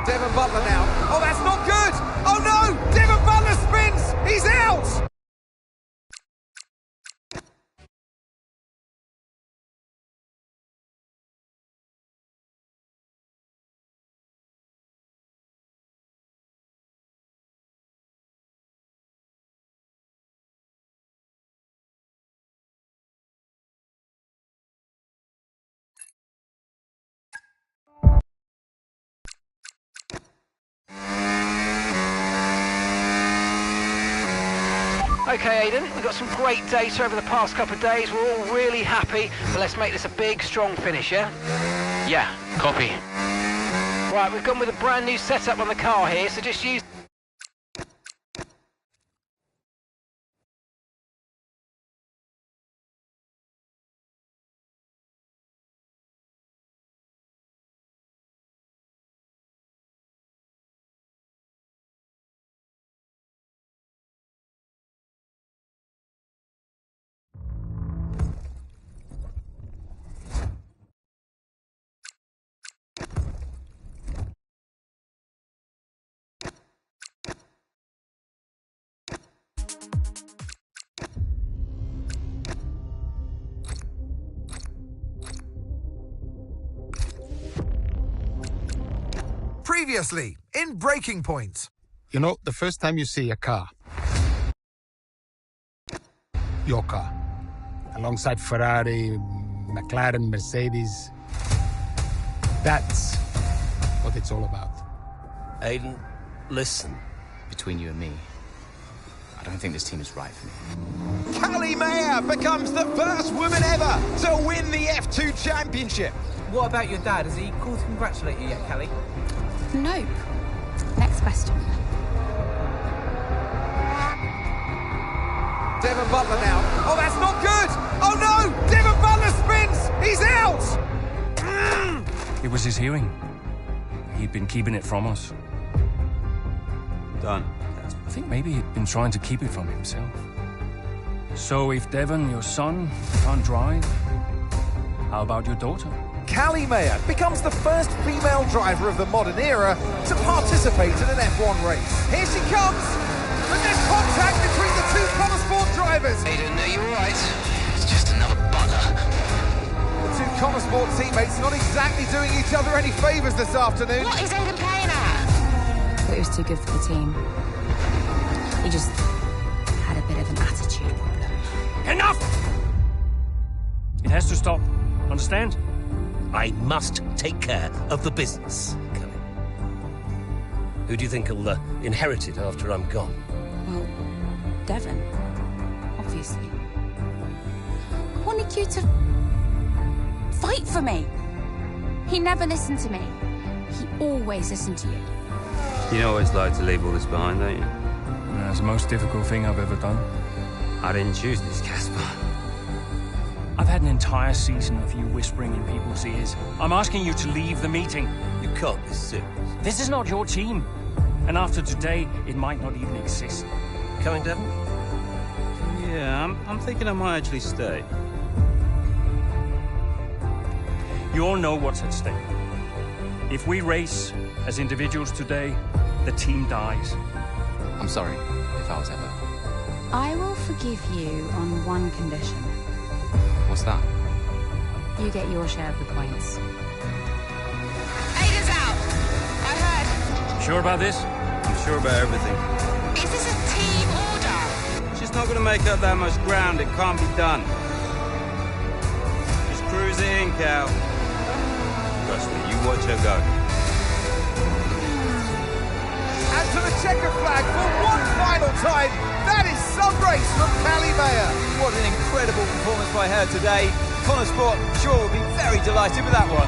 Devon Butler now. Oh, that's not good! Oh no! Devon Butler spins! He's out! Okay, Aidan, we've got some great data over the past couple of days. We're all really happy, but let's make this a big, strong finish, yeah? Yeah, copy. Right, we've gone with a brand new setup on the car here, so just use... Previously, in Breaking Point. You know, the first time you see a car, your car, alongside Ferrari, McLaren, Mercedes, that's what it's all about. Aidan, listen. Between you and me, I don't think this team is right for me. Callie Mayer becomes the first woman ever to win the F2 Championship. What about your dad? Has he called to congratulate you yet, Callie? Nope. Next question. Devon Butler now. Oh, that's not good! Oh no! Devon Butler spins! He's out! It was his hearing. He'd been keeping it from us. Done. I think maybe he'd been trying to keep it from himself. So if Devon, your son, can't drive, how about your daughter? Callie Mayer becomes the first female driver of the modern era to participate in an F1 race. Here she comes! And there's contact between the two Connosport drivers! Aidan, are you alright? It's just another Butler. The two Connosport teammates not exactly doing each other any favours this afternoon. What is Aidan playing at? Thought he was too good for the team. He just had a bit of an attitude problem. Enough! It has to stop. Understand? I must take care of the business, Callie. Who do you think will inherit it after I'm gone? Well, Devon, obviously. I wanted you to fight for me. He never listened to me. He always listened to you. You know what it's like to leave all this behind, don't you? That's the most difficult thing I've ever done. I didn't choose this, Casper. I've had an entire season of you whispering in people's ears. I'm asking you to leave the meeting. You can't be serious. This is not your team. And after today, it might not even exist. Coming, Devon? Yeah, I'm thinking I might actually stay. You all know what's at stake. If we race as individuals today, the team dies. I'm sorry if I was ever. I will forgive you on one condition. What's that? You get your share of the points. Aidan's out! I heard. Sure about this? I'm sure about everything. Is this a team order? She's not going to make up that much ground. It can't be done. Just cruise it in, Cal. Trust me, you watch her go. And to the checker flag for one final time. That is some race from Callie Mayer. What an incredible performance by her today. Connosport, sure, will be very delighted with that one.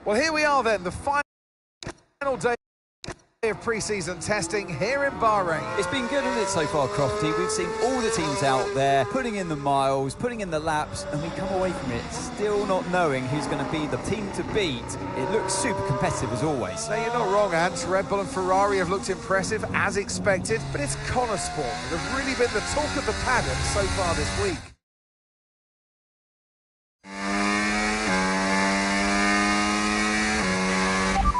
Well, here we are then, the final day of pre-season testing here in Bahrain. It's been good, hasn't it, so far, Crofty? We've seen all the teams out there putting in the miles, putting in the laps, and we come away from it still not knowing who's going to be the team to beat. It looks super competitive as always. No, you're not wrong, Ant. Red Bull and Ferrari have looked impressive as expected, but it's Connor Sport that have really been the talk of the paddock so far this week.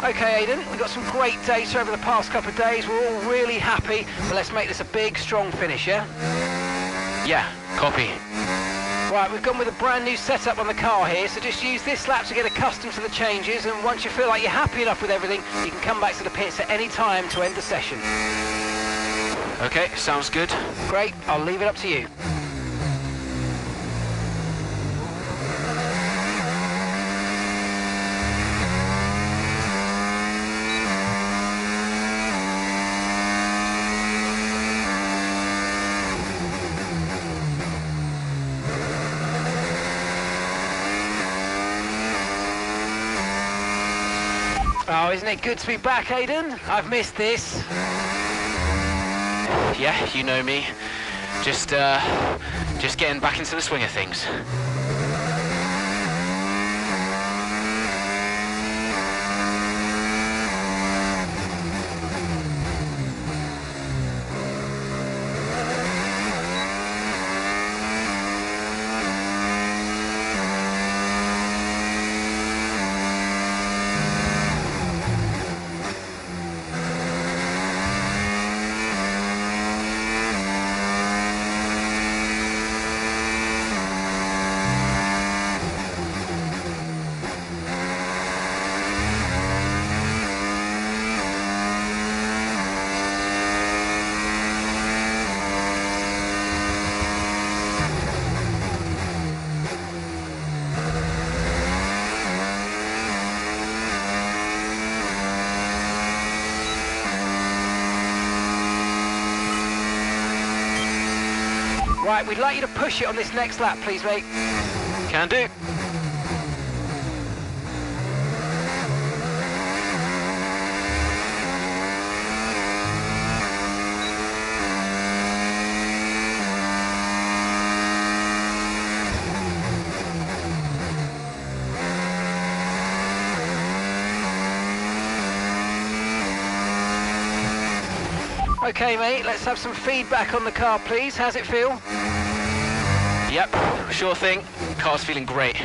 Okay, Aidan, we've got some great data over the past couple of days. We're all really happy, but let's make this a big, strong finish, yeah? Yeah, copy. Right, we've gone with a brand new setup on the car here, so just use this lap to get accustomed to the changes, and once you feel like you're happy enough with everything, you can come back to the pits at any time to end the session. Okay, sounds good. Great, I'll leave it up to you. Oh, isn't it good to be back, Aidan? I've missed this. Yeah, you know me. Just getting back into the swing of things. Right, we'd like you to push it on this next lap, please, mate. Can do. Okay, mate, let's have some feedback on the car, please. How's it feel? Yep, sure thing. Car's feeling great.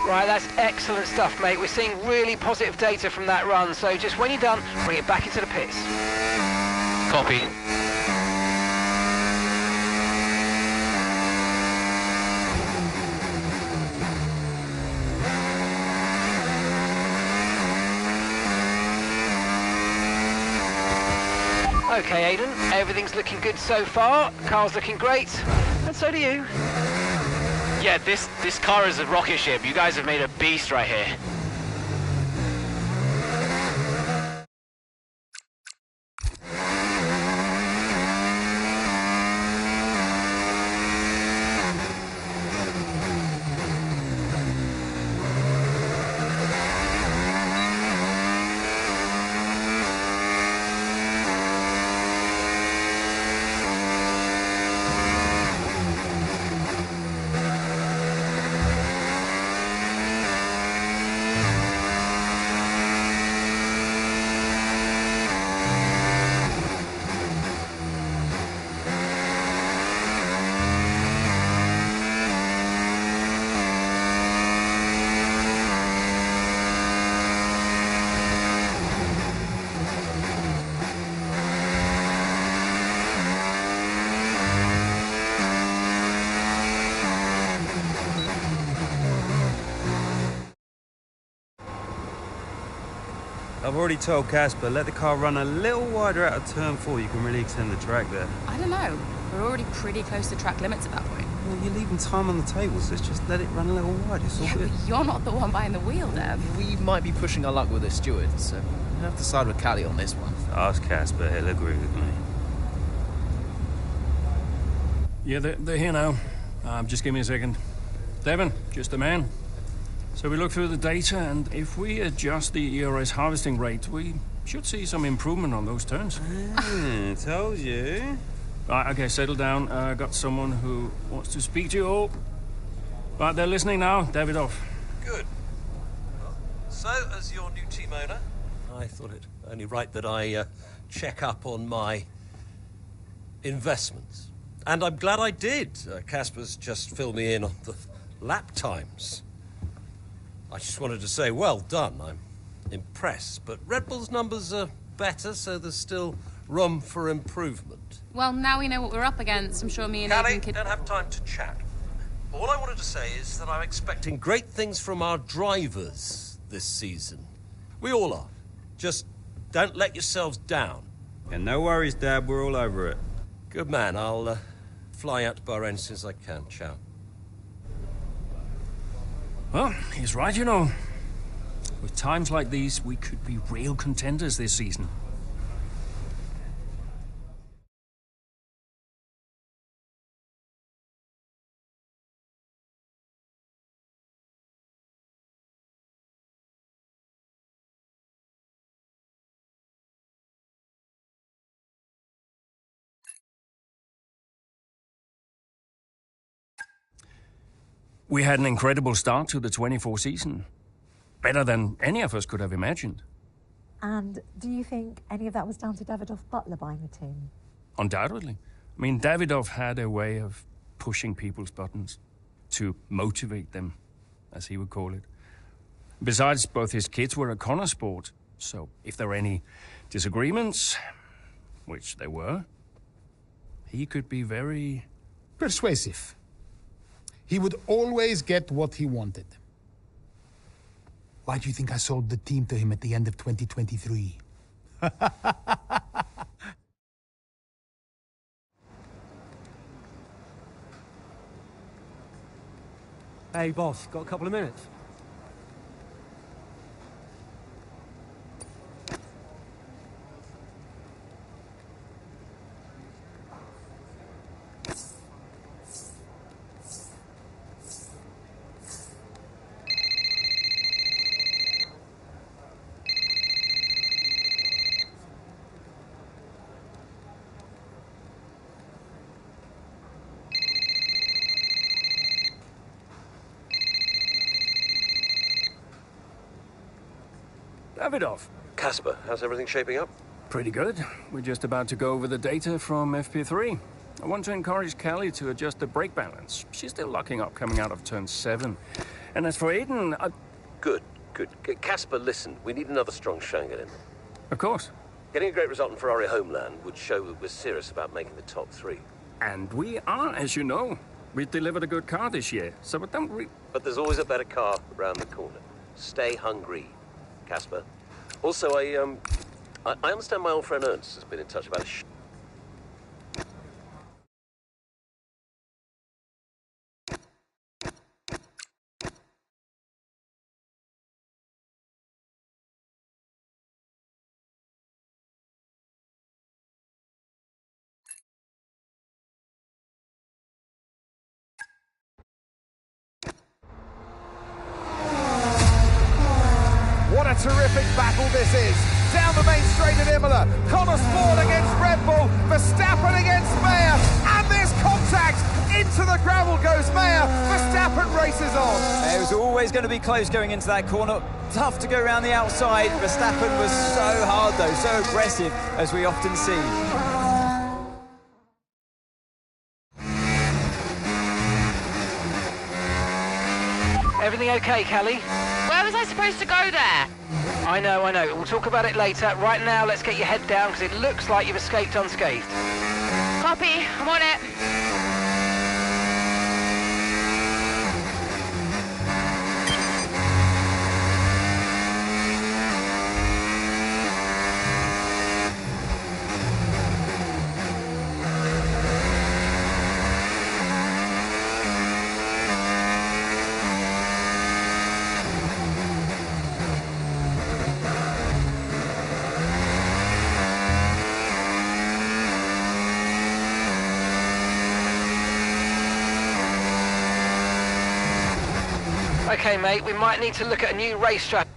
Right, that's excellent stuff, mate. We're seeing really positive data from that run, so just when you're done, bring it back into the pits. Copy. Okay, Aidan, everything's looking good so far. Car's looking great, and so do you. Yeah, this car is a rocket ship. You guys have made a beast right here. I've already told Casper, let the car run a little wider out of turn 4. You can really extend the track there. I don't know. We're already pretty close to track limits at that point. Well, you're leaving time on the table, so just let it run a little wider. It's all Yeah, good. but you're not the one behind the wheel, Dev. We might be pushing our luck with the steward, so we'll have to side with Callie on this one. Ask Casper, he'll agree with me. Yeah, they're here now. Just give me a second. Devon, just the man. So we look through the data, and if we adjust the ERS harvesting rate, we should see some improvement on those turns. Told you. Right, okay, settle down. Got someone who wants to speak to you all. Right, they're listening now. Davidoff. Good. So, as your new team owner, I thought it only right that I check up on my investments. And I'm glad I did. Casper's just filled me in on the lap times. I just wanted to say, well done. I'm impressed. But Red Bull's numbers are better, so there's still room for improvement. Well, now we know what we're up against. I'm sure me and Callie, Aidan could... don't have time to chat. All I wanted to say is that I'm expecting great things from our drivers this season. We all are. Just don't let yourselves down. And no worries, Dad. We're all over it. Good man. I'll fly out to Bahrain as soon as I can. Ciao. Well, he's right, you know. With times like these, we could be real contenders this season. We had an incredible start to the 24 season. Better than any of us could have imagined. And do you think any of that was down to Davidoff Butler buying the team? Undoubtedly. I mean, Davidoff had a way of pushing people's buttons to motivate them, as he would call it. Besides, both his kids were a Connor sport, so if there were any disagreements, which there were, he could be very... persuasive. He would always get what he wanted. Why do you think I sold the team to him at the end of 2023? Hey, boss, got a couple of minutes? Davidoff. Casper, how's everything shaping up? Pretty good. We're just about to go over the data from FP3. I want to encourage Callie to adjust the brake balance. She's still locking up coming out of turn 7. And as for Aidan, Good. Casper, listen, we need another strong showing at him. Of course. Getting a great result in Ferrari Homeland would show that we're serious about making the top 3. And we are, as you know. We delivered a good car this year, so But there's always a better car around the corner. Stay hungry, Casper. Also, I understand my old friend Ernst has been in touch about a What a terrific battle this is. Down the main straight at Imola. Connor Sport against Red Bull. Verstappen against Mayer. And there's contact. Into the gravel goes Mayer. Verstappen races on. It was always going to be close going into that corner. Tough to go around the outside. Verstappen was so hard though, so aggressive, as we often see. Everything okay, Callie? Where was I supposed to go there? I know. We'll talk about it later. Right now, let's get your head down, because it looks like you've escaped unscathed. Copy, I'm on it. Okay, mate, we might need to look at a new race strategy.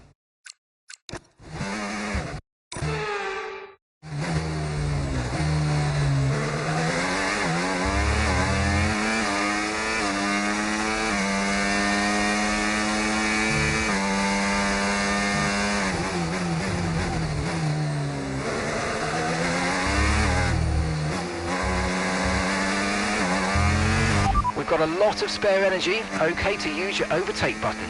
We've got a lot of spare energy. Okay to use your overtake button.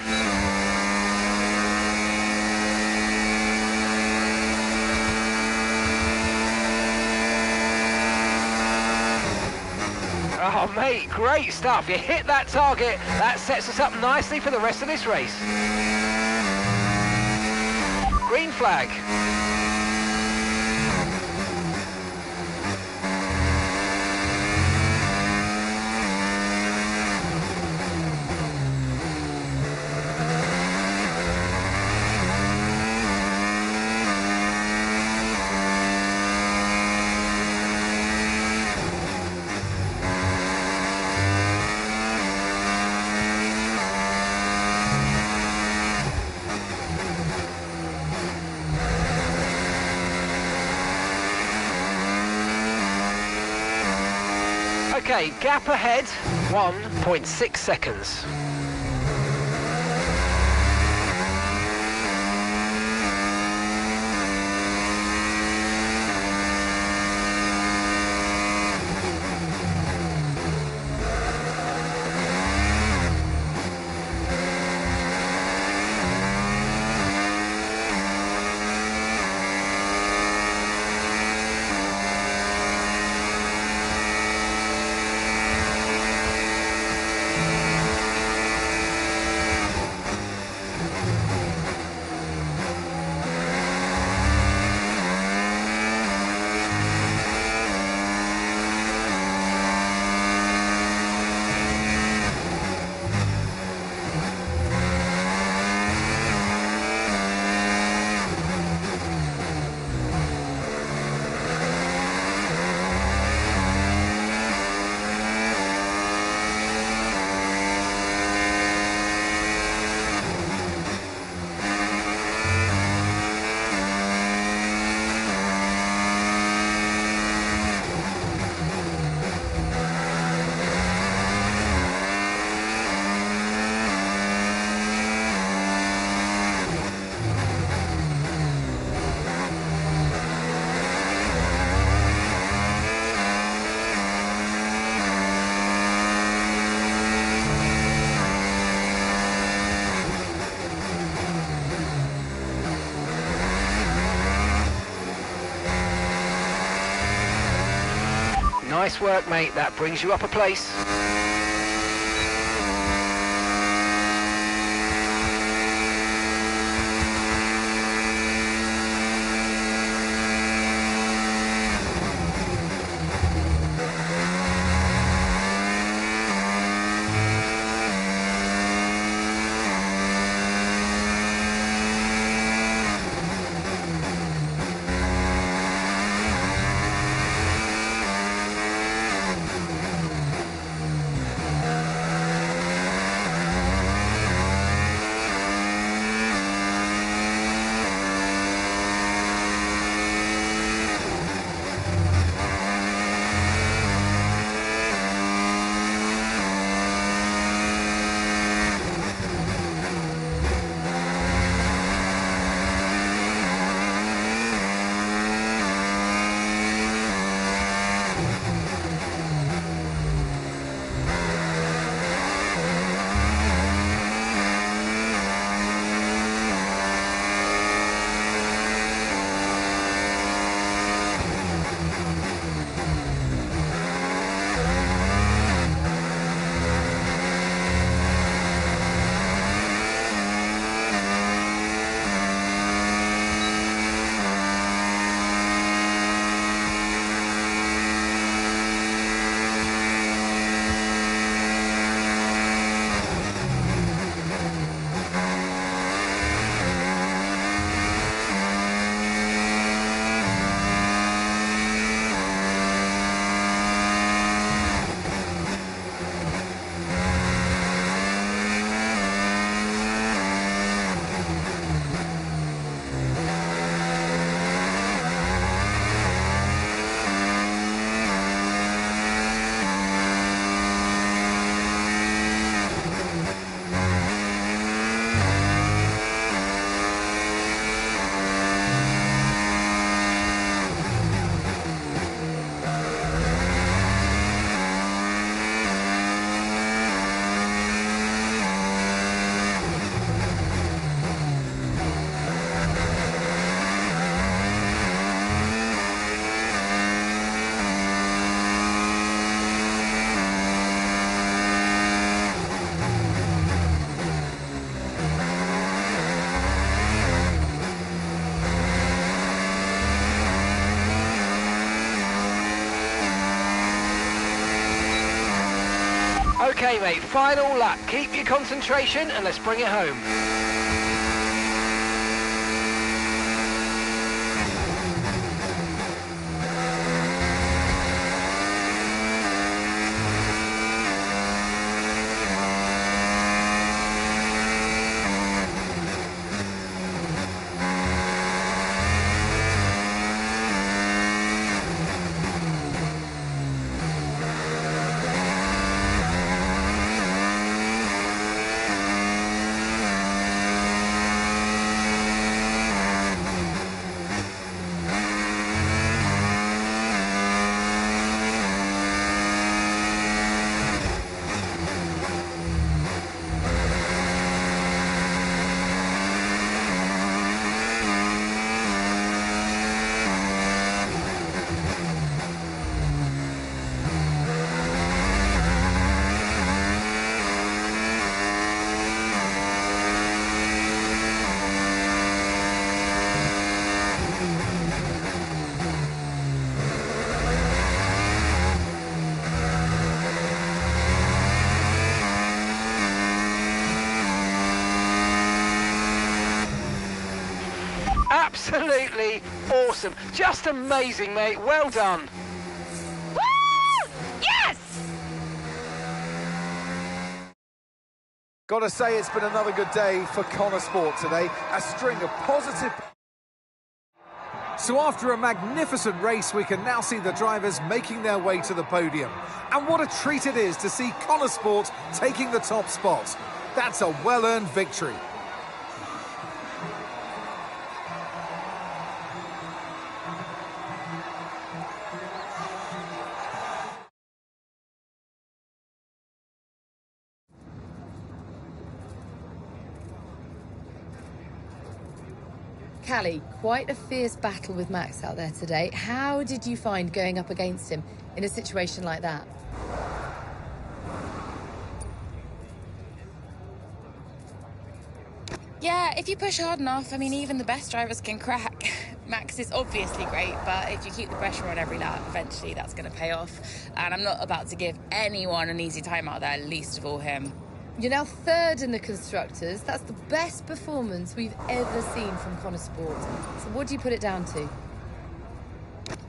Oh, mate, great stuff. You hit that target. That sets us up nicely for the rest of this race. Green flag. Okay, gap ahead, 1.6 seconds. Nice work, mate. That brings you up a place. Okay, mate, final lap. Keep your concentration and let's bring it home. Absolutely awesome. Just amazing, mate. Well done. Woo! Yes! Gotta say, it's been another good day for Connor Sport today. A string of positive... So after a magnificent race, we can now see the drivers making their way to the podium. And what a treat it is to see Connor Sport taking the top spot. That's a well-earned victory. Callie, quite a fierce battle with Max out there today. How did you find going up against him in a situation like that? Yeah, if you push hard enough, I mean, even the best drivers can crack. Max is obviously great, but if you keep the pressure on every lap, eventually that's going to pay off. And I'm not about to give anyone an easy time out there, least of all him. You're now third in the Constructors. That's the best performance we've ever seen from Connor Sport. So what do you put it down to?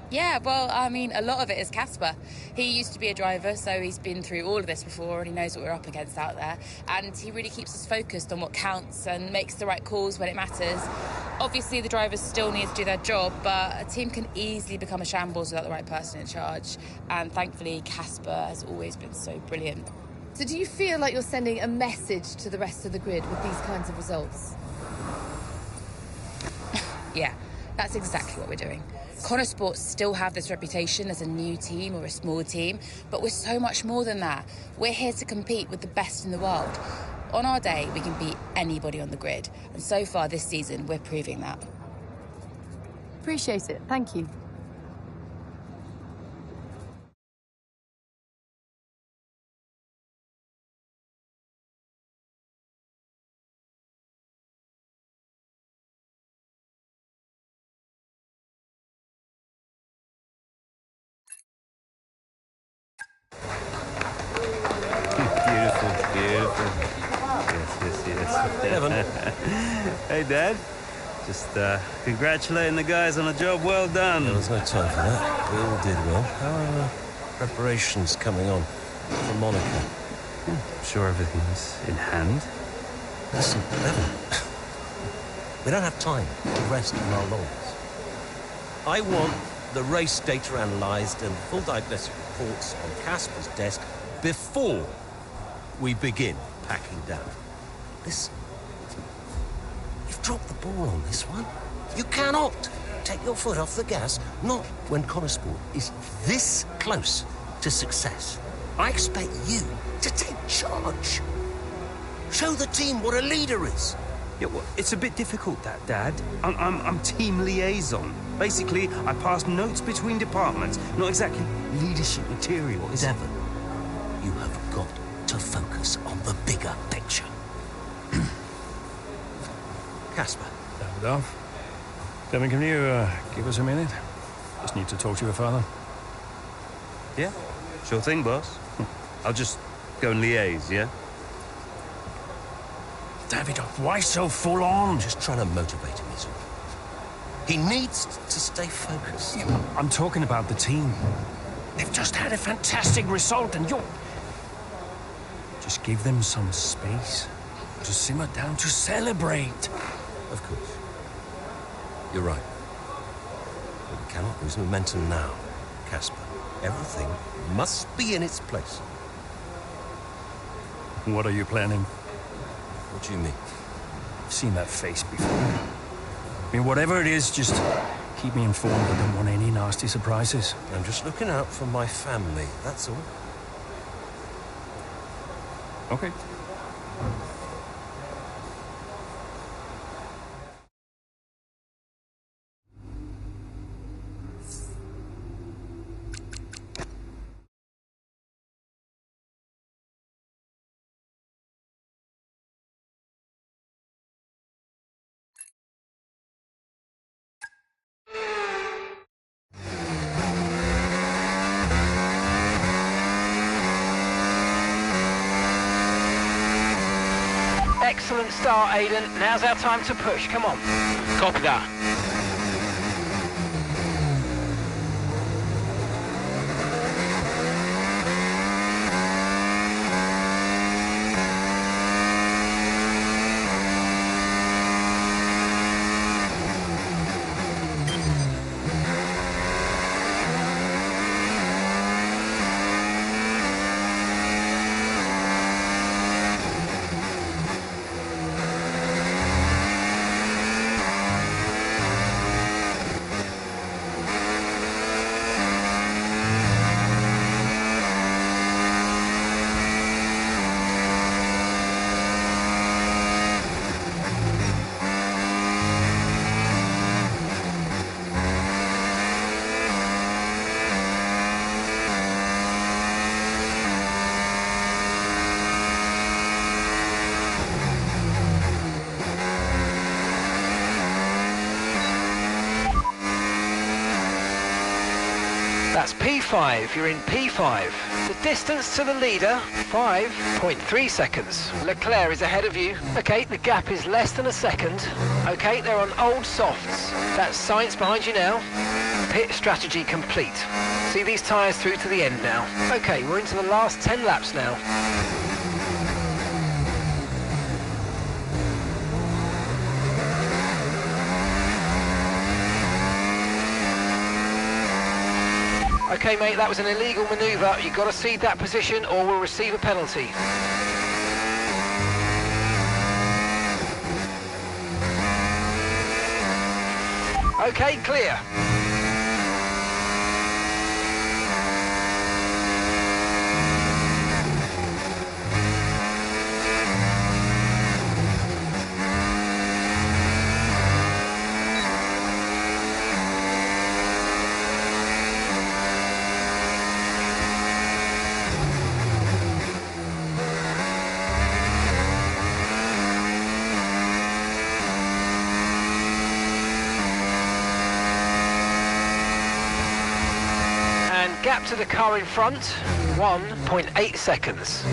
Yeah, well, I mean, a lot of it is Casper. He used to be a driver, so he's been through all of this before and he knows what we're up against out there. And he really keeps us focused on what counts and makes the right calls when it matters. Obviously, the drivers still need to do their job, but a team can easily become a shambles without the right person in charge. And thankfully, Casper has always been so brilliant. So do you feel like you're sending a message to the rest of the grid with these kinds of results? Yeah, that's exactly what we're doing. Connor Sport still have this reputation as a new team or a small team, but we're so much more than that. We're here to compete with the best in the world. On our day, we can beat anybody on the grid, and so far this season, we're proving that. Appreciate it. Thank you. Beautiful. Yes. Evan. Hey, Dad. Just congratulating the guys on a job well done. There was no time for that. We all did well. How are preparations coming on for Monaco? I'm sure everything's in hand. Listen, Evan. We don't have time to rest on our laurels. I want the race data analysed and full diagnostic reports on Casper's desk before we begin packing down. Listen, you've dropped the ball on this one. You cannot take your foot off the gas, not when Connor Sport is this close to success. I expect you to take charge. Show the team what a leader is. Yeah, well, it's a bit difficult, that, Dad. I'm team liaison. Basically, I pass notes between departments, not exactly leadership material, is it? Devon, you have got to focus on the bigger picture. Casper. Davidoff. Devon, can you give us a minute? Just need to talk to your father. Yeah, sure thing, boss. I'll just Go and liaise, yeah? Davidoff, why so full on? Just trying to motivate him, is all. He needs to stay focused. I'm talking about the team. They've just had a fantastic result and you're... Just give them some space to simmer down, to celebrate. Of course. You're right. But we cannot lose momentum now, Casper. Everything must be in its place. What are you planning? What do you mean? I've seen that face before. I mean, whatever it is, just keep me informed. I don't want any nasty surprises. I'm just looking out for my family, that's all. Okay. Excellent start, Aiden. Now's our time to push. Come on. Copy that. That's P5, you're in P5. The distance to the leader, 5.3 seconds. Leclerc is ahead of you. Okay, the gap is less than a second. Okay, they're on old softs. That's science behind you now. Pit strategy complete. See these tyres through to the end now. Okay, we're into the last 10 laps now. Okay, mate, that was an illegal manoeuvre. You've got to cede that position or we'll receive a penalty. Okay, clear. Gap to the car in front, 1.8 seconds.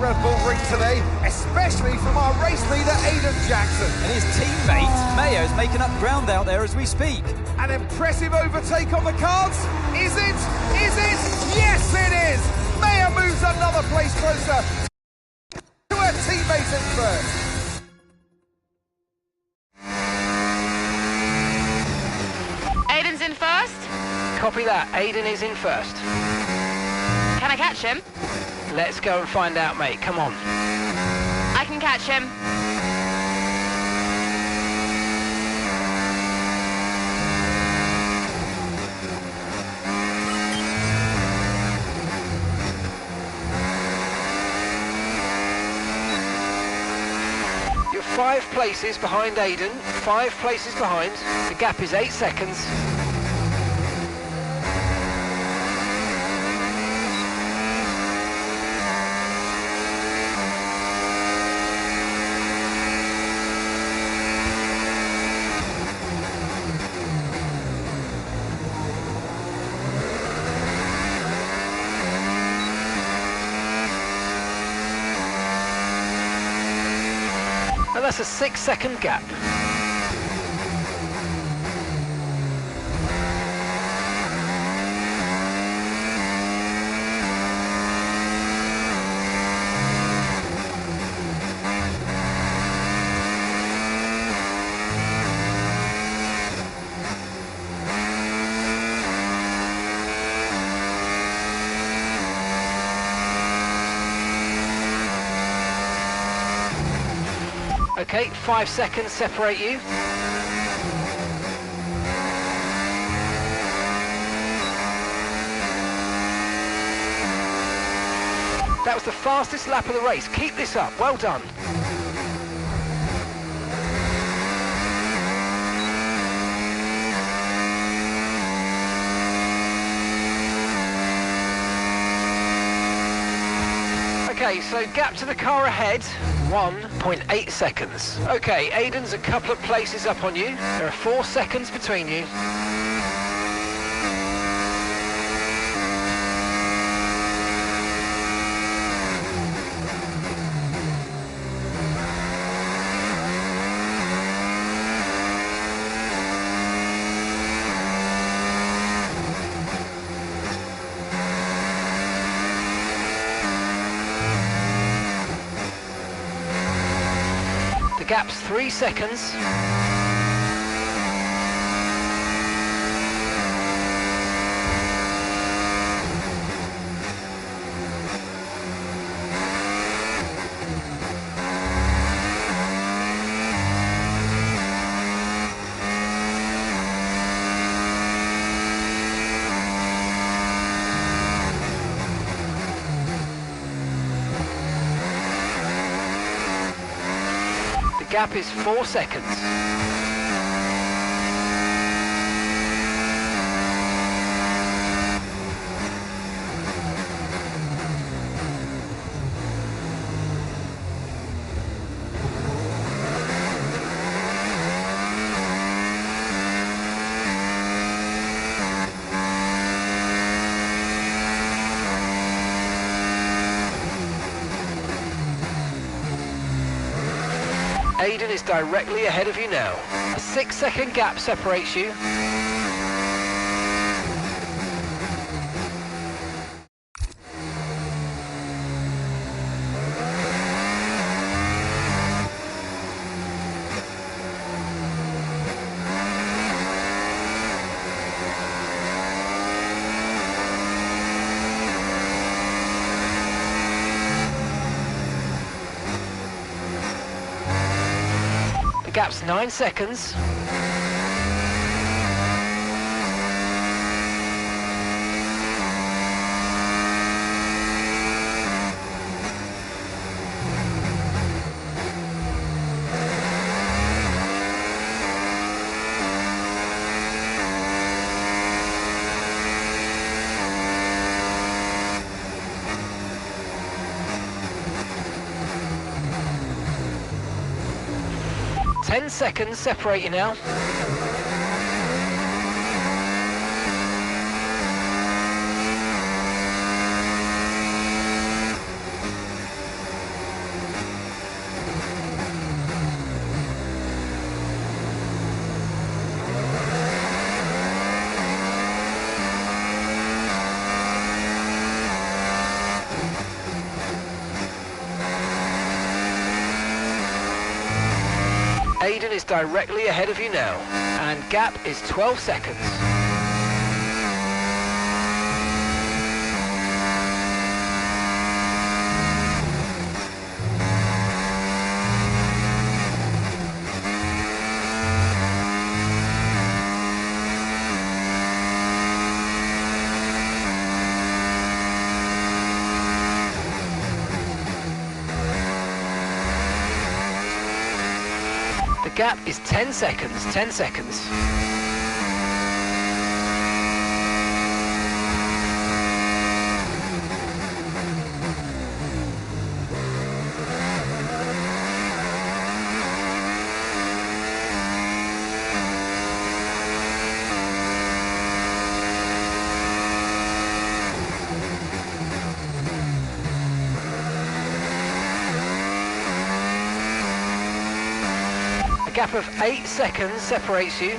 Red Bull ring today, especially from our race leader, Aiden Jackson. And his teammate, Mayo's making up ground out there as we speak. An impressive overtake on the cards. Is it? Is it? Yes, it is. Mayo moves another place closer to her teammates in first. Aiden's in first. Copy that. Aiden is in first. Can I catch him? Let's go and find out, mate. Come on. I can catch him. You're 5 places behind Aiden. 5 places behind. The gap is 8 seconds. And that's a 6-second gap. Okay, 5 seconds separate you. That was the fastest lap of the race. Keep this up. Well done. Okay, so gap to the car ahead, 1.8 seconds. Okay, Aiden's a couple of places up on you. There are 4 seconds between you. The gap's 3 seconds. The gap is 4 seconds. Aiden is directly ahead of you now. A 6-second gap separates you. The gap's 9 seconds. Ten seconds separate you now. Aiden is directly ahead of you now, and gap is 12 seconds. The gap is 10 seconds, 10 seconds. A gap of 8 seconds separates you.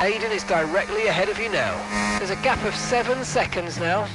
Aiden is directly ahead of you now. There's a gap of 7 seconds now.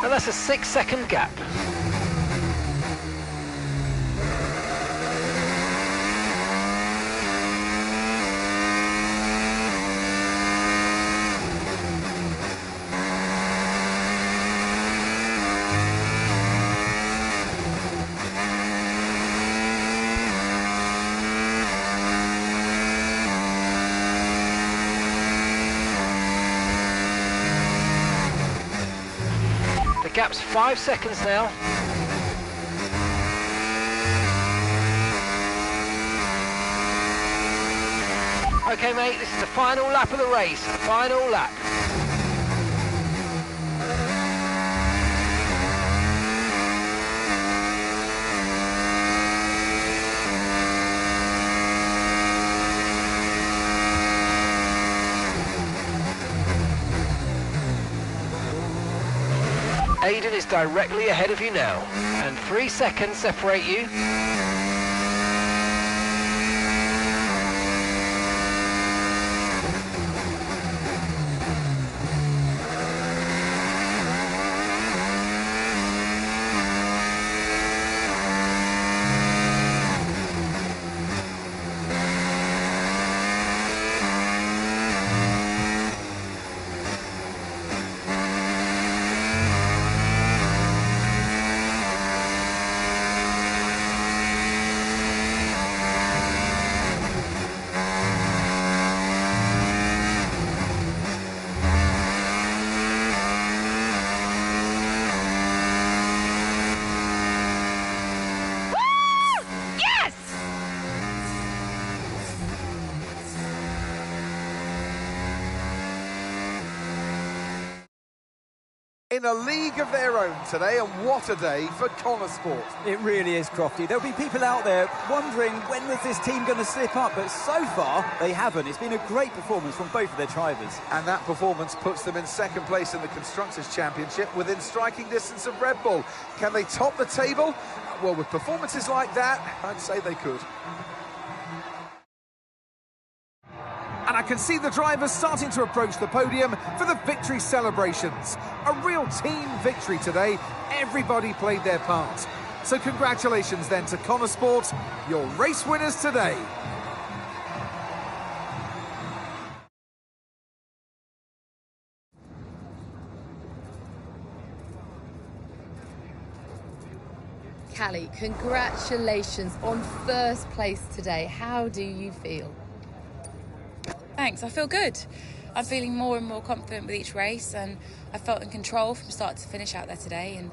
And that's a 6-second gap. The gap's 5 seconds now. Okay, mate, this is the final lap of the race. Final lap. Aiden is directly ahead of you now, and 3 seconds separate you. In a league of their own today, and what a day for Connor Sport. It really is, Crofty. There'll be people out there wondering when was this team going to slip up, but so far they haven't. It's been a great performance from both of their drivers. And that performance puts them in second place in the Constructors' Championship within striking distance of Red Bull. Can they top the table? Well, with performances like that, I'd say they could. And I can see the drivers starting to approach the podium for the victory celebrations. A real team victory today. Everybody played their part. So congratulations then to Connor Sport, your race winners today. Callie, congratulations on first place today. How do you feel? Thanks, I feel good. I'm feeling more and more confident with each race, and I felt in control from start to finish out there today, and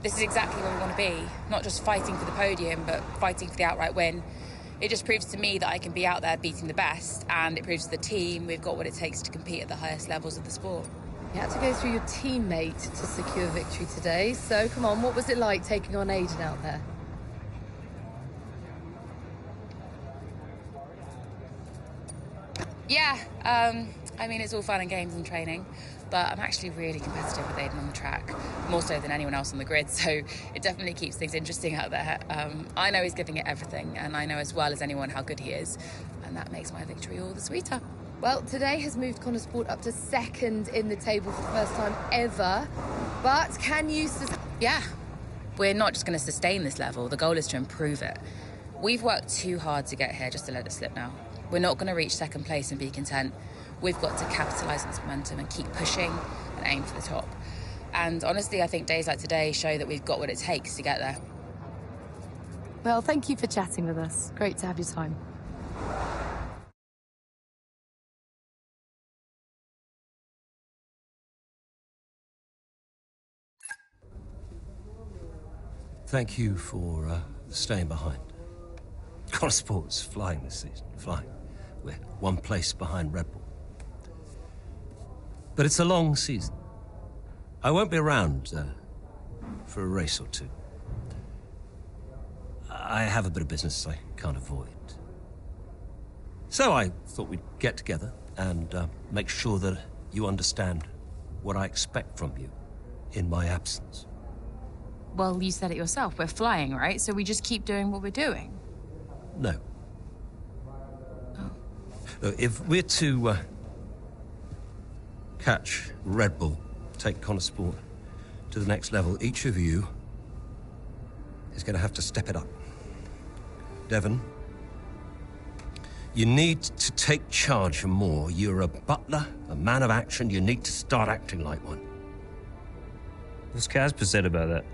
this is exactly where we want to be. Not just fighting for the podium, but fighting for the outright win. It just proves to me that I can be out there beating the best, and it proves to the team we've got what it takes to compete at the highest levels of the sport. You had to go through your teammate to secure victory today, so come on, what was it like taking on Aiden out there? Yeah, I mean, it's all fun and games and training, but I'm actually really competitive with Aiden on the track, more so than anyone else on the grid, so it definitely keeps things interesting out there. I know he's giving it everything, and I know as well as anyone how good he is, and that makes my victory all the sweeter. Well, today has moved Connor Sport up to second in the table for the first time ever, but can you... Yeah, we're not just going to sustain this level, the goal is to improve it. We've worked too hard to get here just to let it slip now. We're not going to reach second place and be content. We've got to capitalise on this momentum and keep pushing and aim for the top. And honestly, I think days like today show that we've got what it takes to get there. Well, thank you for chatting with us. Great to have your time. Thank you for staying behind. Connor Sport's flying this season, flying. We're one place behind Red Bull. But it's a long season. I won't be around for a race or two. I have a bit of business I can't avoid. So I thought we'd get together and make sure that you understand what I expect from you in my absence. Well, you said it yourself. We're flying, right? So we just keep doing what we're doing. No. Look, if we're to catch Red Bull, take Connor Sport to the next level, each of you is going to have to step it up. Devon, you need to take charge more. You're a butler, a man of action. You need to start acting like one. What's Casper said about that?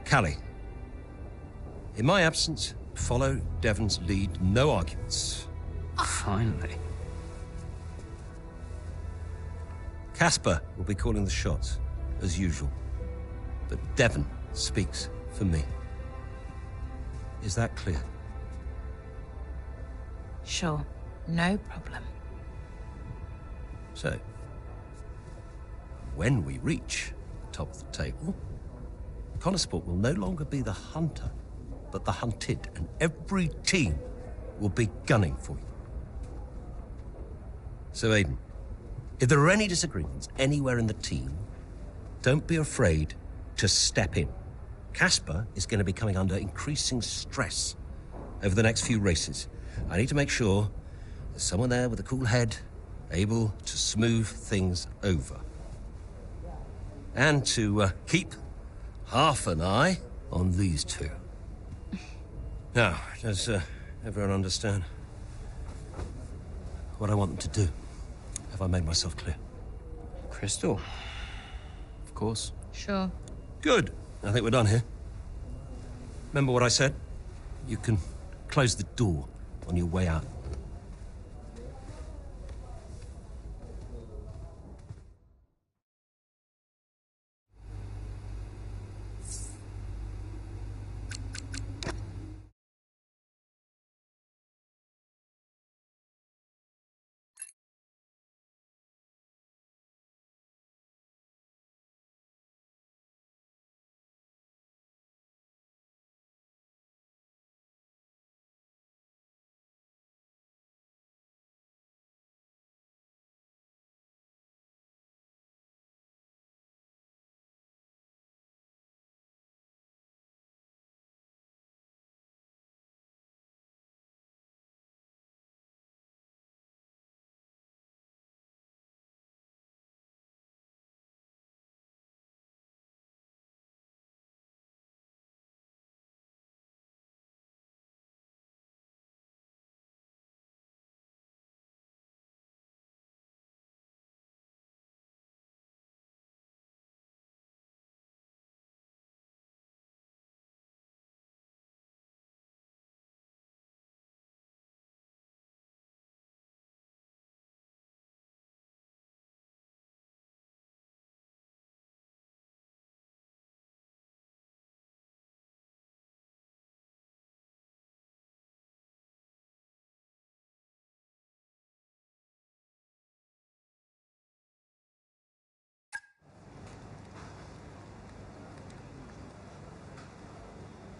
Callie, in my absence, follow Devon's lead. No arguments. Finally. Casper will be calling the shots, as usual. But Devon speaks for me. Is that clear? Sure. No problem. So, when we reach the top of the table, Connor Sport will no longer be the hunter, but the hunted, and every team will be gunning for you. So, Aiden, if there are any disagreements anywhere in the team, don't be afraid to step in. Casper is going to be coming under increasing stress over the next few races. I need to make sure there's someone there with a cool head, able to smooth things over. And to keep half an eye on these two. Now, does everyone understand what I want them to do? Have I made myself clear? Crystal. Of course. Sure. Good. I think we're done here. Remember what I said? You can close the door on your way out.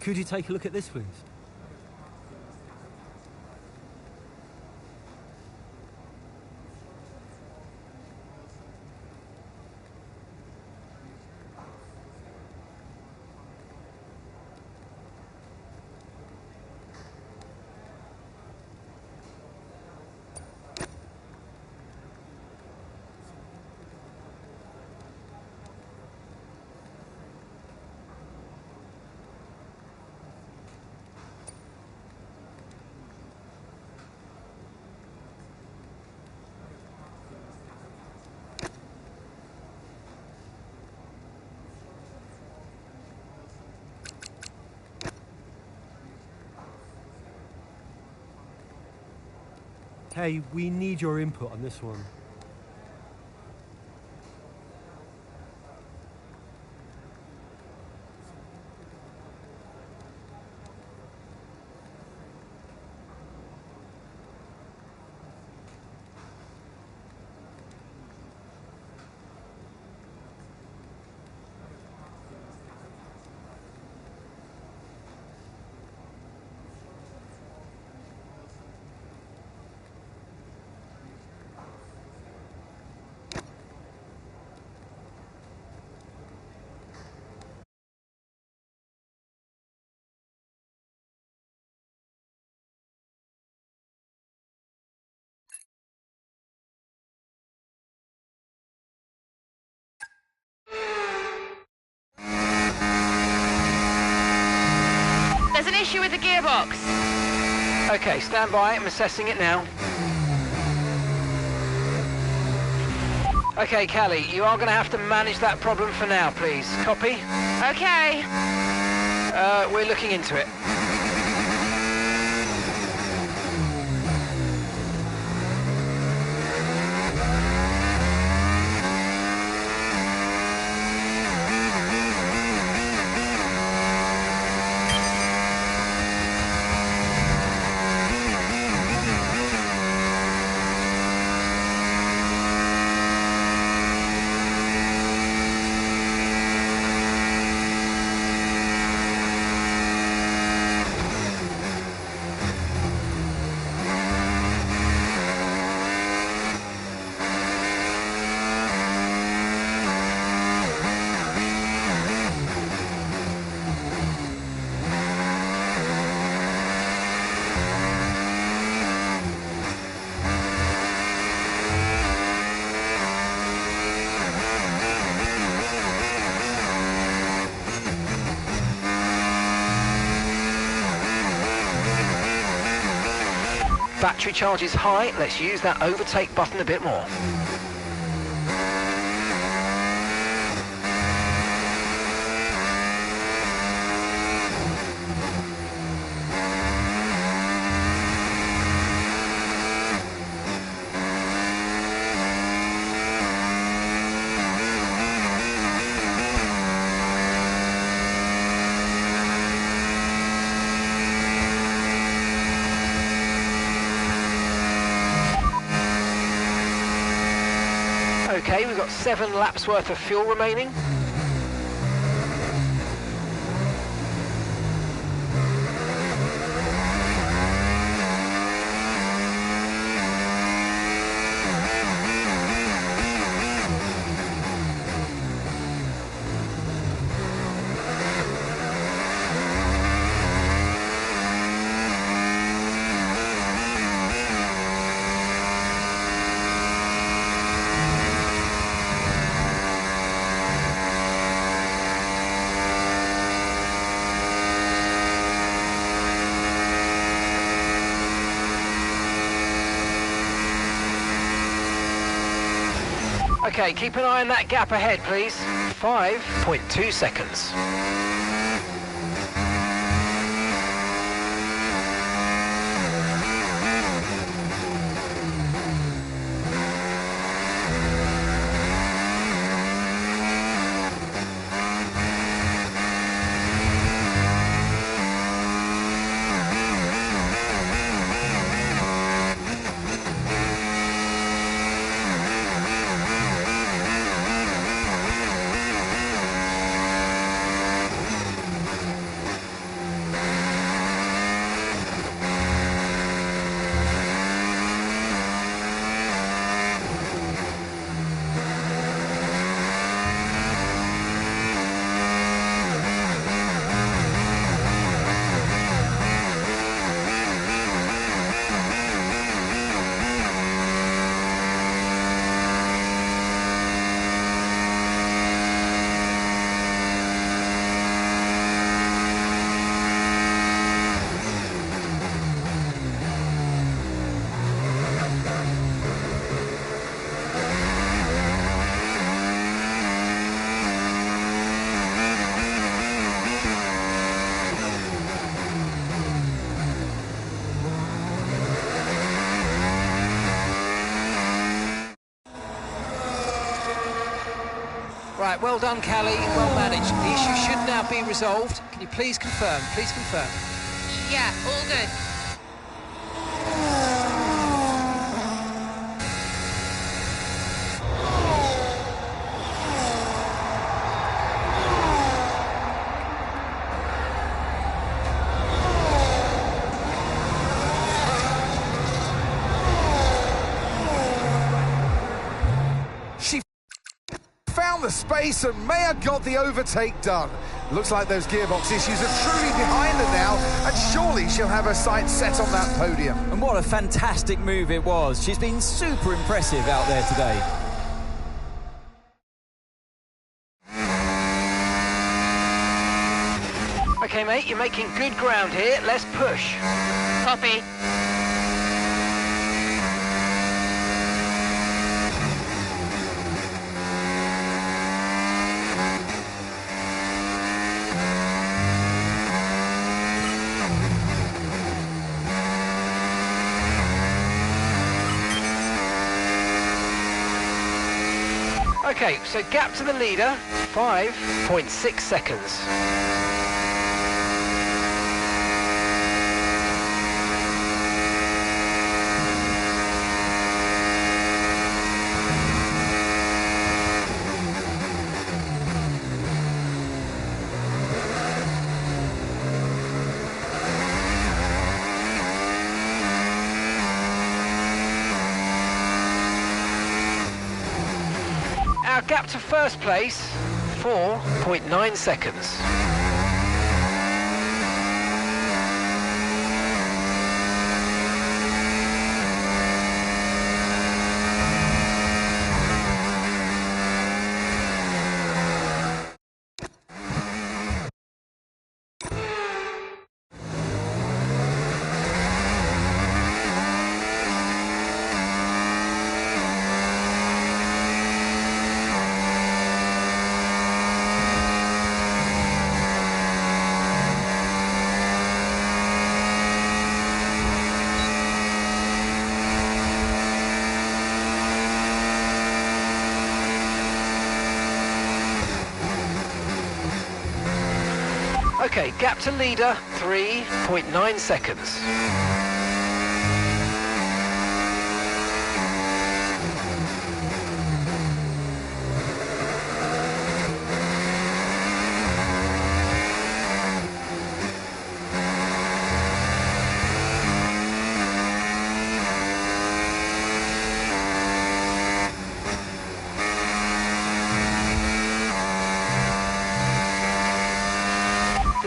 Could you take a look at this, please? Hey, we need your input on this one. There's an issue with the gearbox. Okay, stand by. I'm assessing it now. Okay, Callie, you are going to have to manage that problem for now, please. Copy? Okay. We're looking into it. Battery charge is high. Let's use that overtake button a bit more. Okay, we've got 7 laps worth of fuel remaining. Okay, keep an eye on that gap ahead, please. 5.2 seconds. well done, Callie. Well managed. The issue should now be resolved. Can you please confirm? Please confirm. Yeah, all good. She found the space and Mayer got the overtake done. Looks like those gearbox issues are truly behind her now, and surely she'll have her sights set on that podium. And what a fantastic move it was. She's been super impressive out there today. Okay, mate, you're making good ground here. Let's push. Copy. Okay, so gap to the leader, 5.6 seconds. Our gap to first place, 4.9 seconds. Okay, gap to leader, 3.9 seconds.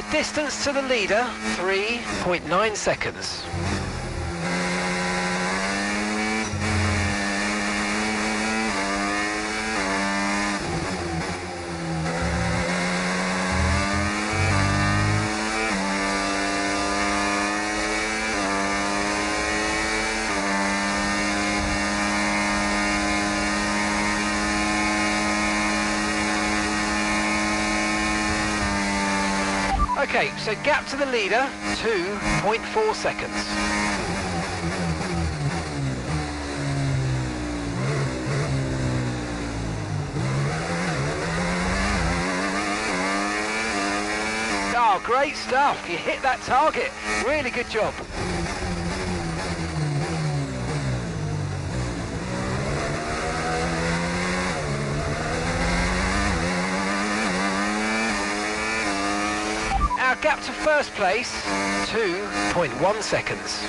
Distance to the leader, 3.9 seconds. Okay, so gap to the leader, 2.4 seconds. Oh, great stuff. You hit that target. Really good job. Our gap to first place, 2.1 seconds.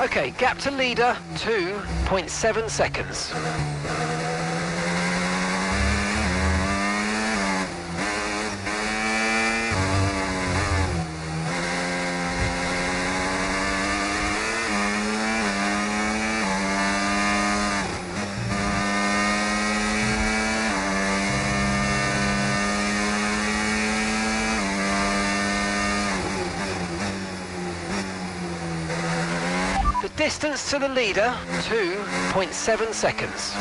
Okay, gap to leader, 2.7 seconds. distance to the leader, 2.7 seconds.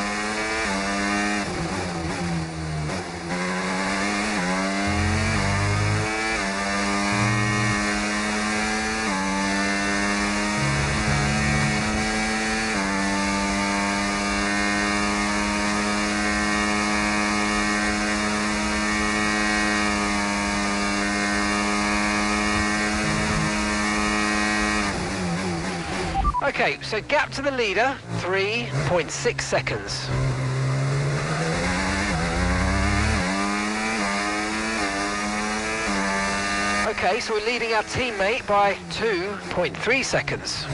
Okay, so gap to the leader, 3.6 seconds. Okay, so we're leading our teammate by 2.3 seconds.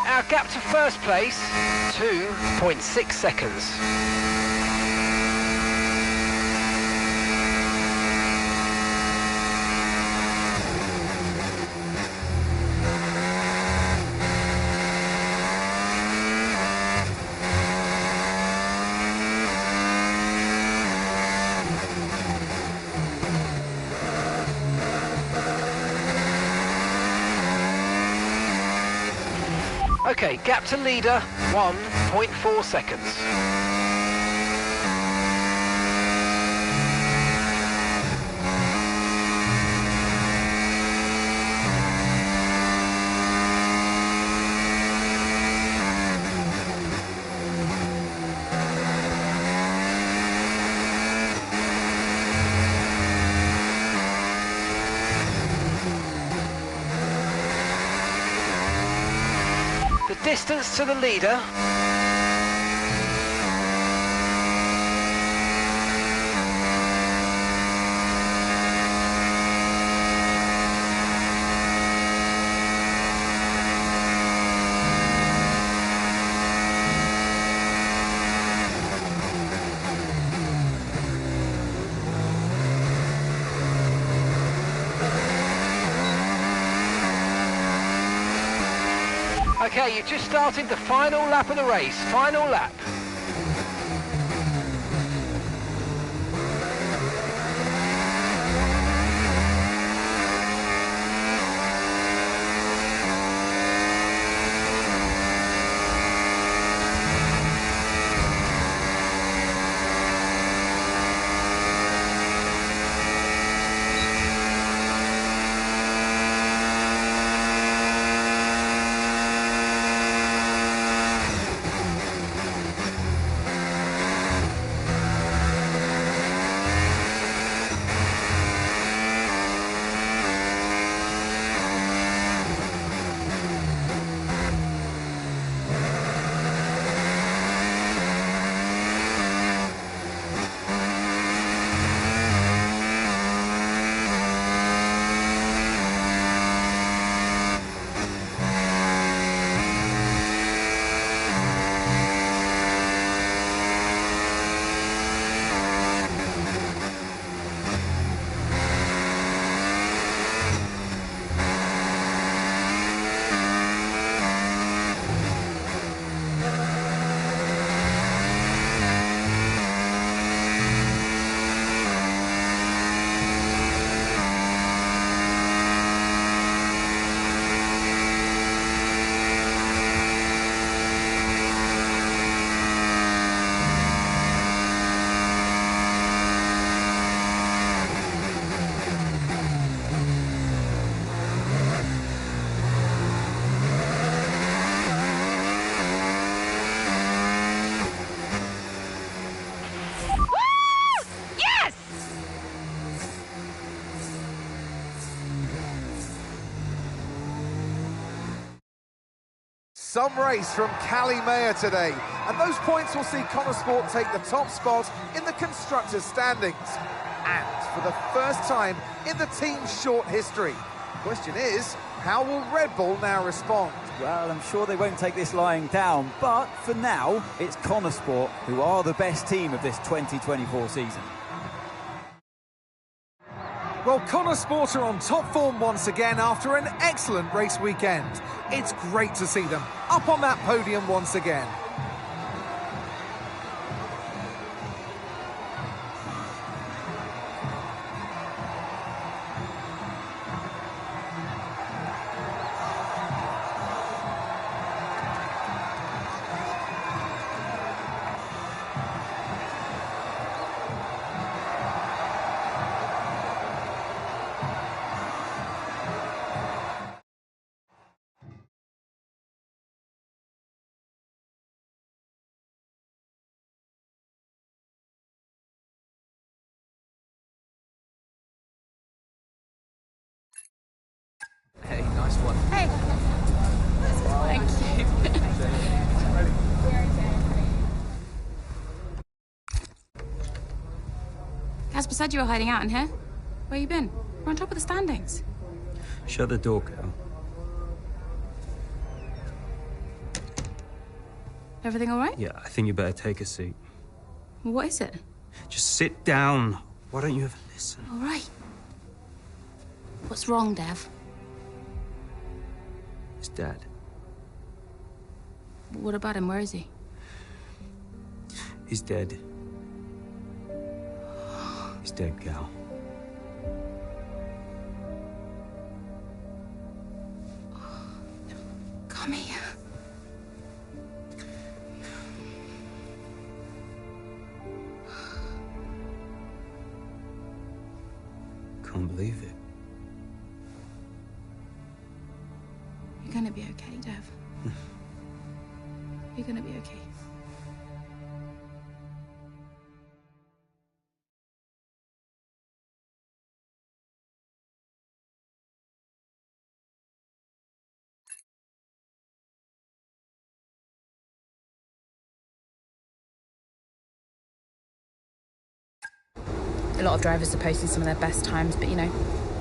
Our gap to first place, 2.6 seconds. Okay, gap to leader, 1.4 seconds. Distance to the leader. Okay, you've just started the final lap of the race. Final lap. Some race from Callie Mayer today, and those points will see Connor Sport take the top spot in the Constructors' standings. And for the first time in the team's short history. The question is, how will Red Bull now respond? Well, I'm sure they won't take this lying down, but for now, it's Connor Sport who are the best team of this 2024 season. Well, Connor Sport are on top form once again after an excellent race weekend. It's great to see them up on that podium once again. Hey, nice one. Hey. Thank you. Casper said you were hiding out in here. Where you been? We're on top of the standings. Shut the door, Cal. Everything all right? Yeah, I think you better take a seat. Well, what is it? Just sit down. Why don't you ever listen? All right. What's wrong, Dev? It's Dad. What about him? Where is he? He's dead. He's dead, Cal. Come here. Can't believe it. You're gonna be okay, Dev. You're gonna be okay. A lot of drivers are posting some of their best times, but you know,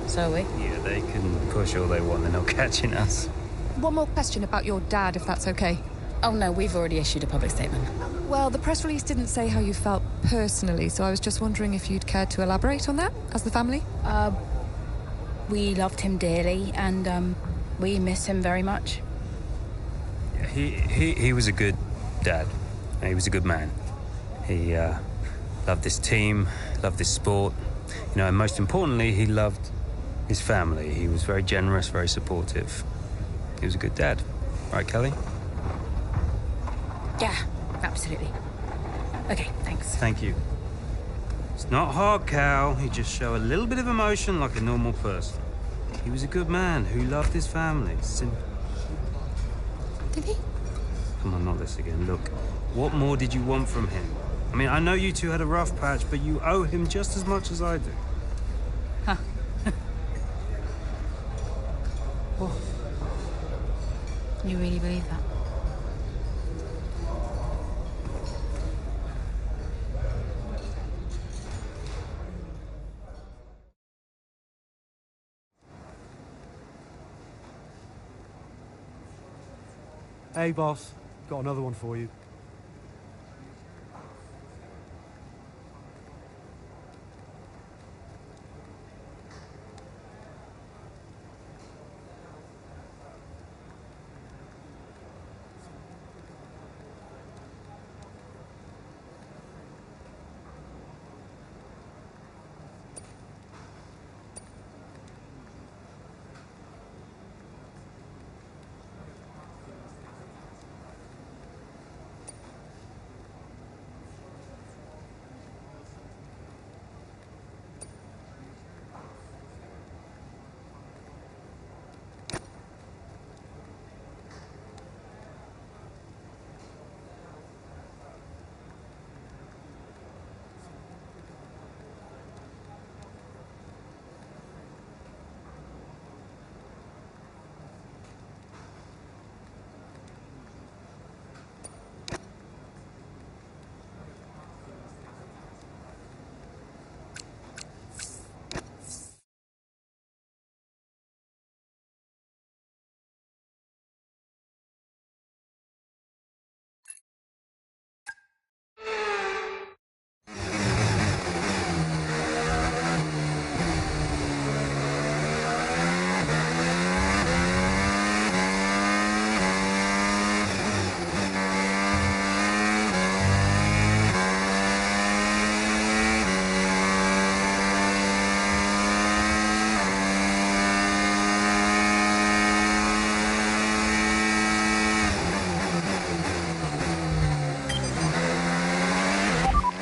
so are we. Yeah, they can push all they want, they're not catching us. One more question about your dad, if that's okay. Oh no, we've already issued a public statement. Well, the press release didn't say how you felt personally, so I was just wondering if you'd care to elaborate on that, as the family? We loved him dearly, and we miss him very much. Yeah, he was a good dad. He was a good man. He loved this team, loved this sport. You know, and most importantly, he loved his family. He was very generous, very supportive. He was a good dad. Right, Kelly? Yeah, absolutely. Okay, thanks. Thank you. It's not hard, Cal. He just show a little bit of emotion like a normal person. He was a good man who loved his family. Did he? Come on, not this again. Look, what more did you want from him? I mean, I know you two had a rough patch, but you owe him just as much as I do. Huh. Oh. You really believe that? Hey, boss. Got another one for you.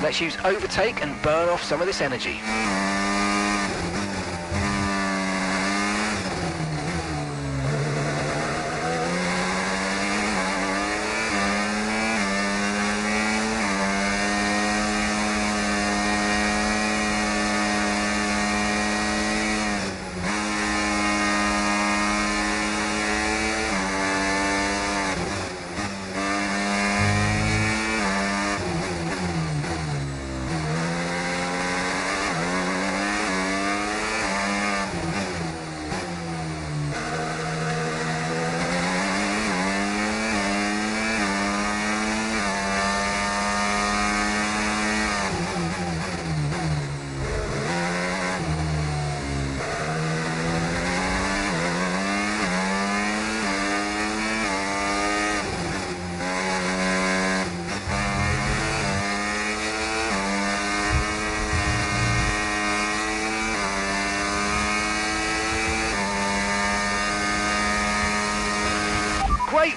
Let's use overtake and burn off some of this energy. Great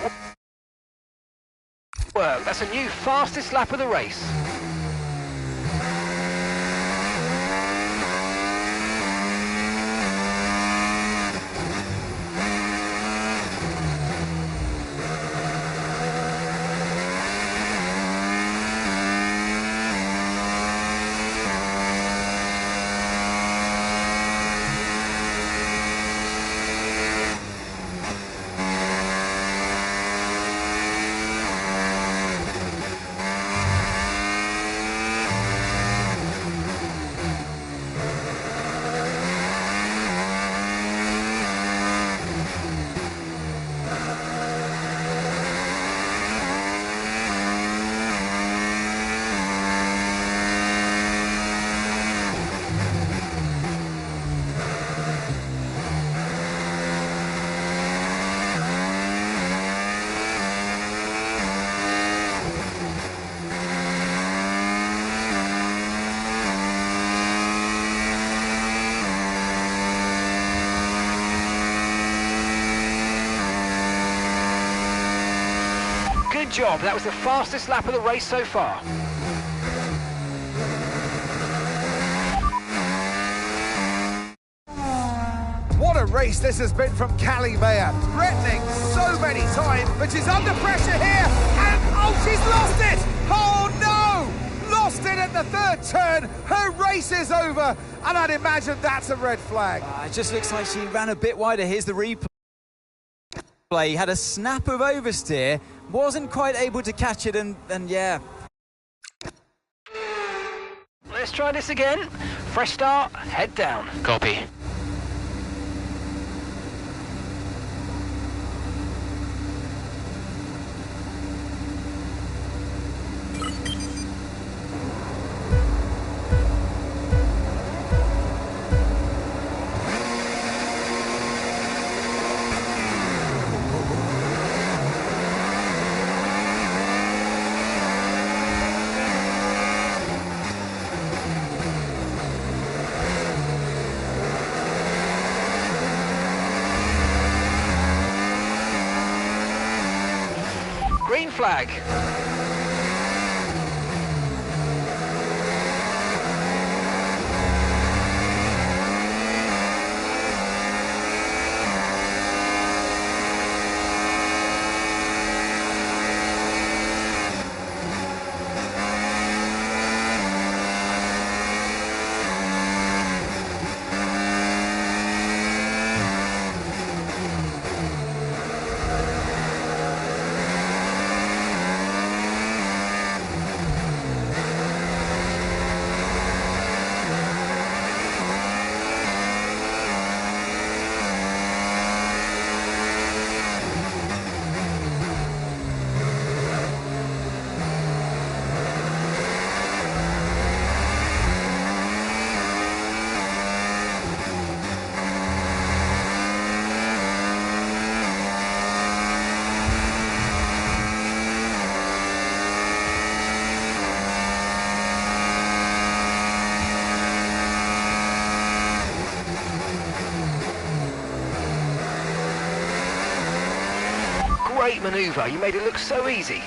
work. That's a new fastest lap of the race. Good job. That was the fastest lap of the race so far. What a race this has been from Callie Mayer. Threatening so many times, but she's under pressure here. And, oh, she's lost it! Oh, no! Lost it at the third turn. Her race is over. And I'd imagine that's a red flag. It just looks like she ran a bit wider. Here's the replay. Had a snap of oversteer, wasn't quite able to catch it, and yeah. Let's try this again. Fresh start, head down. Copy. Green flag. Great manoeuvre, you made it look so easy.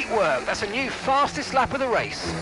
Great work. That's a new fastest lap of the race.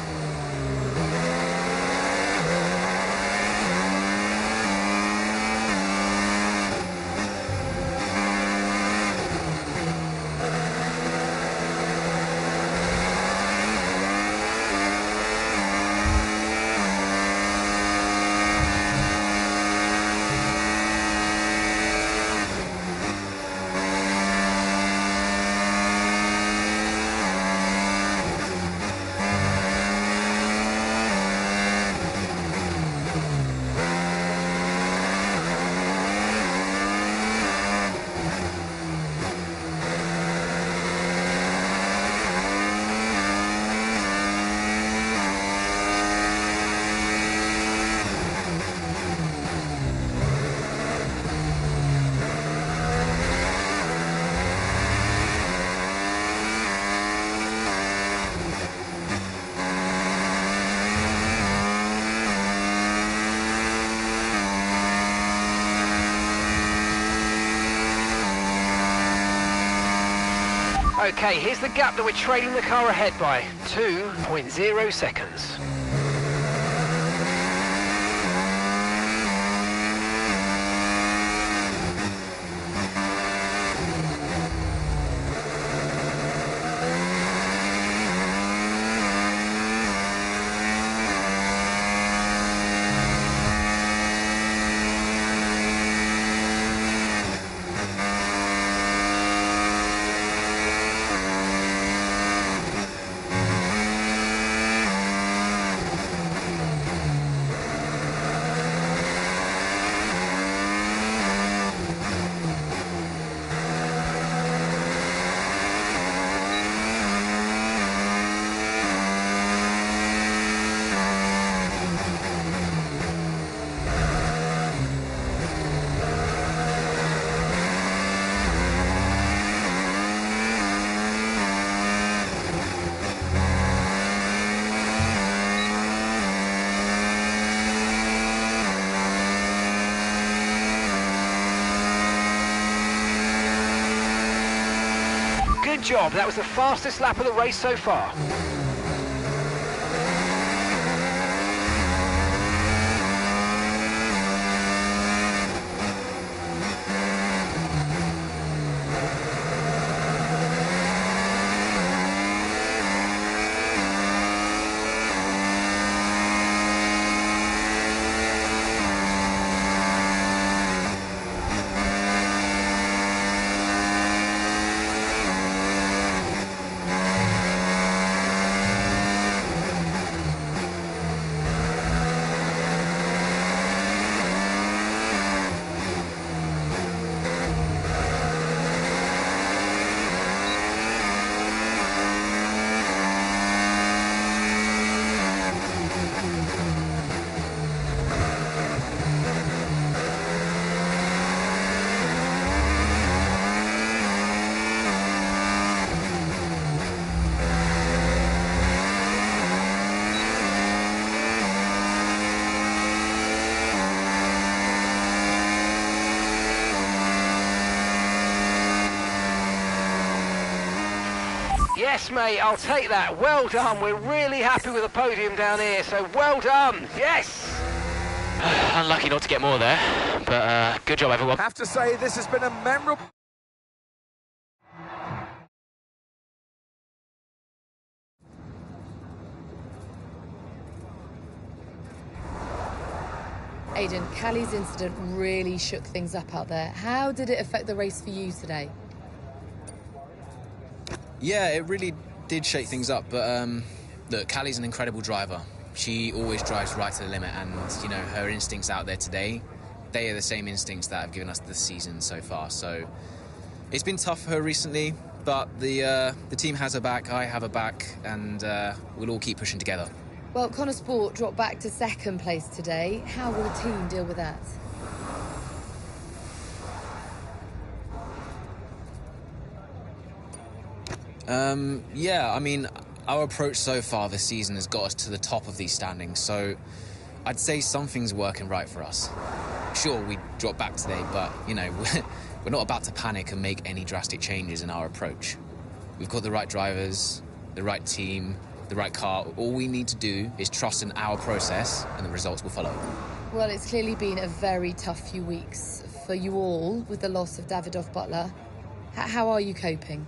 Okay, here's the gap that we're trailing the car ahead by, 2.0 seconds. Good job, that was the fastest lap of the race so far. Yes, mate, I'll take that. Well done. We're really happy with the podium down here, so well done. Yes! Unlucky not to get more there, but good job, everyone. I have to say, this has been a memorable... Aidan, Callie's incident really shook things up out there. How did it affect the race for you today? Yeah, it really did shake things up, but look, Callie's an incredible driver. She always drives right to the limit, and, you know, her instincts out there today, they are the same instincts that have given us the season so far. So it's been tough for her recently, but the team has her back, I have her back, and we'll all keep pushing together. Well, Connor Sport dropped back to second place today. How will the team deal with that? Yeah, I mean, our approach so far this season has got us to the top of these standings, so I'd say something's working right for us. Sure, we dropped back today, but, you know, we're not about to panic and make any drastic changes in our approach. We've got the right drivers, the right team, the right car. All we need to do is trust in our process and the results will follow. Well, it's clearly been a very tough few weeks for you all with the loss of Davidoff Butler. How are you coping?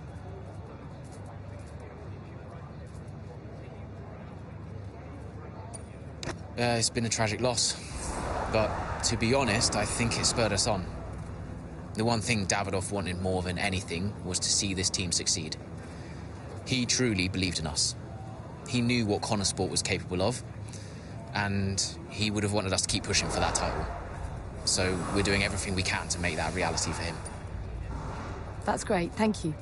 It's been a tragic loss. But to be honest, I think it spurred us on. The one thing Davidoff wanted more than anything was to see this team succeed. He truly believed in us. He knew what Connosport was capable of, and he would have wanted us to keep pushing for that title. So we're doing everything we can to make that a reality for him. That's great, thank you.